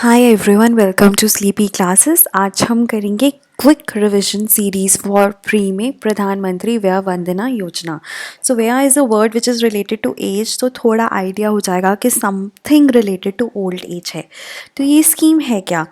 Hi everyone, welcome to Sleepy Classes. आज हम करेंगे quick revision series for pre में Pradhan Mantri Vaya Vandana Yojana. So Vaya is a word which is related to age, तो थोड़ा idea हो जाएगा कि something related to old age है। तो ये स्कीम है क्या?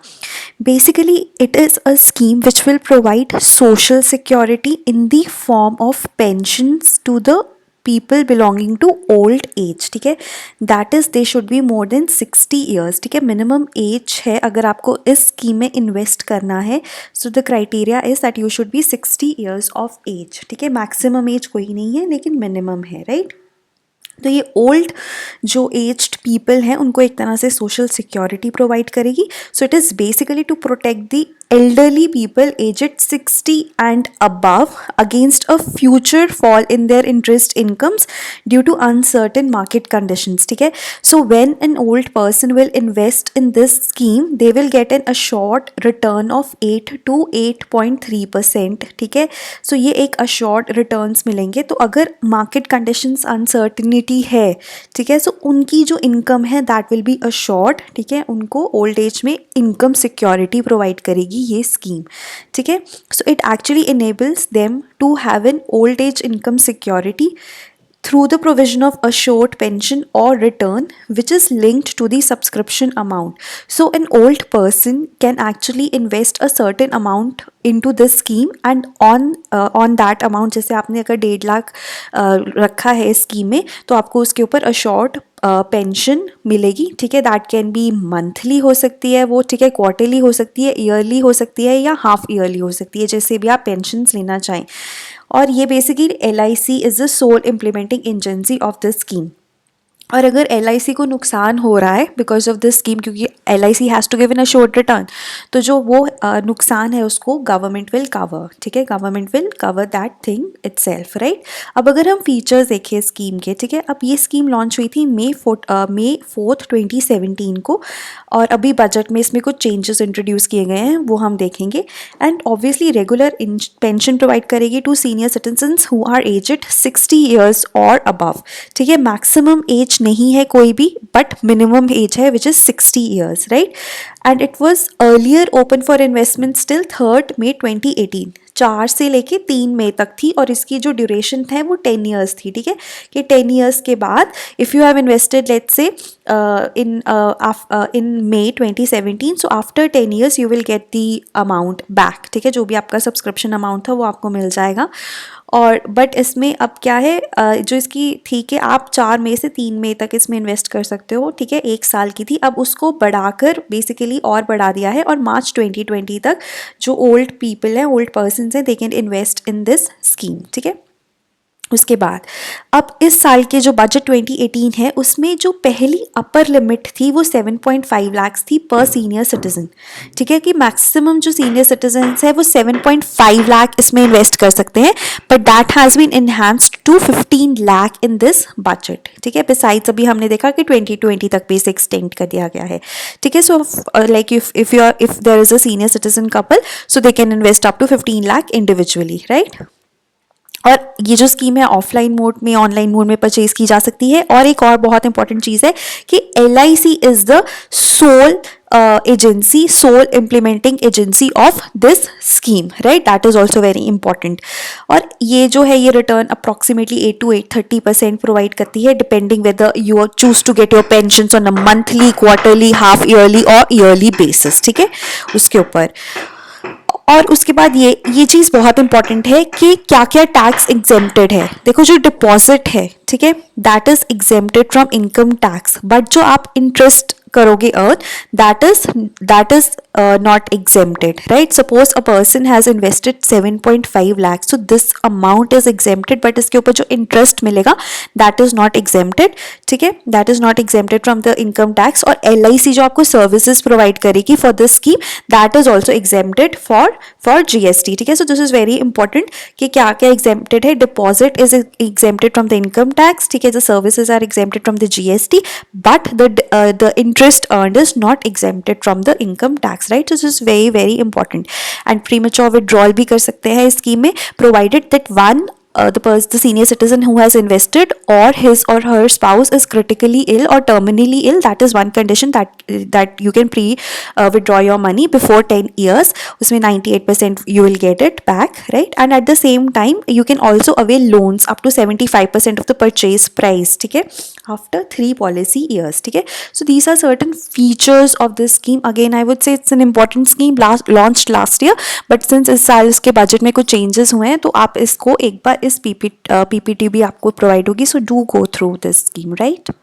Basically it is a scheme which will provide social security in the form of pensions to the people belonging to old age. ठीक है, that is they should be more than 60 years. ठीक है, minimum age है अगर आपको इस scheme में invest करना है। So the criteria is that you should be 60 years of age. ठीक है, मैक्सिमम एज कोई नहीं है लेकिन मिनिमम है, राइट? तो ये ओल्ड जो एज्ड पीपल हैं उनको एक तरह से सोशल सिक्योरिटी प्रोवाइड करेगी। So it is basically to protect the elderly people aged 60 and above against a future fall in their interest incomes due to uncertain market conditions. ठीक है, so when an old person will invest in this scheme they will get an assured return of 8 to 8.3%. ठीक है, so ये एक assured returns मिलेंगे। तो अगर market conditions uncertainty है, ठीक है, so उनकी जो income है that will be assured। ठीक है, उनको old age में income security provide करेगी ये स्कीम। ठीक है, so it actually enables them to have an old age income security through the provision of assured pension or return which is linked to the subscription amount. So an old person can actually invest a certain amount into this scheme and on that amount, जैसे आपने अगर 1.5 लाख रखा है इस scheme में तो आपको उसके ऊपर अशोर्ड पेंशन मिलेगी। ठीक है, दैट कैन बी मंथली हो सकती है वो, ठीक है, क्वार्टरली हो सकती है, ईयरली हो सकती है या हाफ ईयरली हो सकती है, जैसे भी आप पेंशन लेना चाहें। और ये basically LIC is the sole implementing agency of this scheme. और अगर LIC को नुकसान हो रहा है बिकॉज ऑफ दिस स्कीम, क्योंकि LIC has to give in a short return, तो जो वो नुकसान है उसको गवर्नमेंट विल कवर। ठीक है, government will cover that thing itself, right? अब अगर हम फीचर्स देखें स्कीम के, ठीक है, अब ये स्कीम लॉन्च हुई थी May 4th 2017 को, और अभी बजट में इसमें कुछ चेंजेस इंट्रोड्यूस किए गए हैं, वो हम देखेंगे। And obviously regular pension provide करेगी to senior citizens who are aged 60 years और अबव। ठीक है, मैक्सिमम एज नहीं है कोई भी, बट मिनिमम एज है which is 60 years, right? And it was earlier open for investment till 3 मई 2018। 4 से लेके 3 मई तक थी, और इसकी जो ड्यूरेशन है वो 10 ईयर्स थी। ठीक है, कि 10 ईयर्स के बाद if you have invested let's say in May 2017, so after 10 years you will get the amount back। ठीक है, जो भी आपका सब्सक्रिप्शन अमाउंट था वो आपको मिल जाएगा। और बट इसमें अब क्या है, जो इसकी थी कि आप 4 मई से 3 मई तक इसमें इन्वेस्ट कर सकते हो। ठीक है, 1 साल की थी, अब उसको बढ़ाकर बेसिकली और बढ़ा दिया है, और मार्च 2020 तक जो ओल्ड पीपल हैं, ओल्ड पर्सन हैं, दे can invest in this scheme. ठीक है, उसके बाद अब इस साल के जो बजट 2018 है उसमें जो पहली अपर लिमिट थी वो 7.5 लाख थी पर सीनियर सिटीजन। ठीक है, कि मैक्सिमम जो सीनियर सिटीजन्स है वो 7.5 लाख इसमें इन्वेस्ट कर सकते हैं, but that has been enhanced to 15 lakh in this budget. ठीक है, बिसाइड्स अभी हमने देखा कि 2020 तक भी इसे एक्सटेंड कर दिया गया है। ठीक है, so like if there is a senior citizen couple, so they can invest up to 15 lakh individually, right? और ये जो स्कीम है ऑफलाइन मोड में, ऑनलाइन मोड में परचेज की जा सकती है। और एक और बहुत इंपॉर्टेंट चीज़ है कि LIC is the sole agency, sole implementing agency of this scheme, right? That is also very important. और ये जो है ये रिटर्न अप्रॉक्सीमेटली 8 to 830% प्रोवाइड करती है, depending whether you choose to get your pension on a monthly, quarterly, half yearly और yearly basis. ठीक है, उसके ऊपर। और उसके बाद ये चीज़ बहुत इंपॉर्टेंट है कि क्या क्या टैक्स एग्जेम्प्टेड है। देखो, जो डिपॉजिट है, ठीक है, that is exempted from income tax, but जो आप इंटरेस्ट करोगे earn, that is not exempted, right? Suppose a person has invested 7.5 lakh, so this amount is exempted, but इसके ऊपर जो इंटरेस्ट मिलेगा दैट इज नॉट एग्जेम्प्टेड। ठीक है, that is not exempted from the income tax. और LIC जो आपको services provide करेगी for this scheme, that is also exempted for GST। ठीक है, so this is very important कि क्या क्या एग्जेम्प्टेड है। Deposit is exempted from the income tax, ठीक है, the services are exempted from the GST, but the interest earned is not exempted from the income tax, right? So this is very very important. And premature withdrawal भी कर सकते हैं इस scheme में, provided that one the senior citizen who has invested or his or her spouse is critically ill or terminally ill, that is one condition that you can withdraw your money before 10 years. उसमें 98% you will get it back, right? And at the same time you can also avail loans up to 75% of the purchase price, ठीक है, after 3 policy years, ठीक है. So these are certain features of this scheme. Again, I would say it's an important scheme launched last year, but since इस साल इसके budget में कुछ changes हुए हैं तो आप इसको एक बार इस PPT भी आपको प्रोवाइड होगी. So do go through this scheme, right?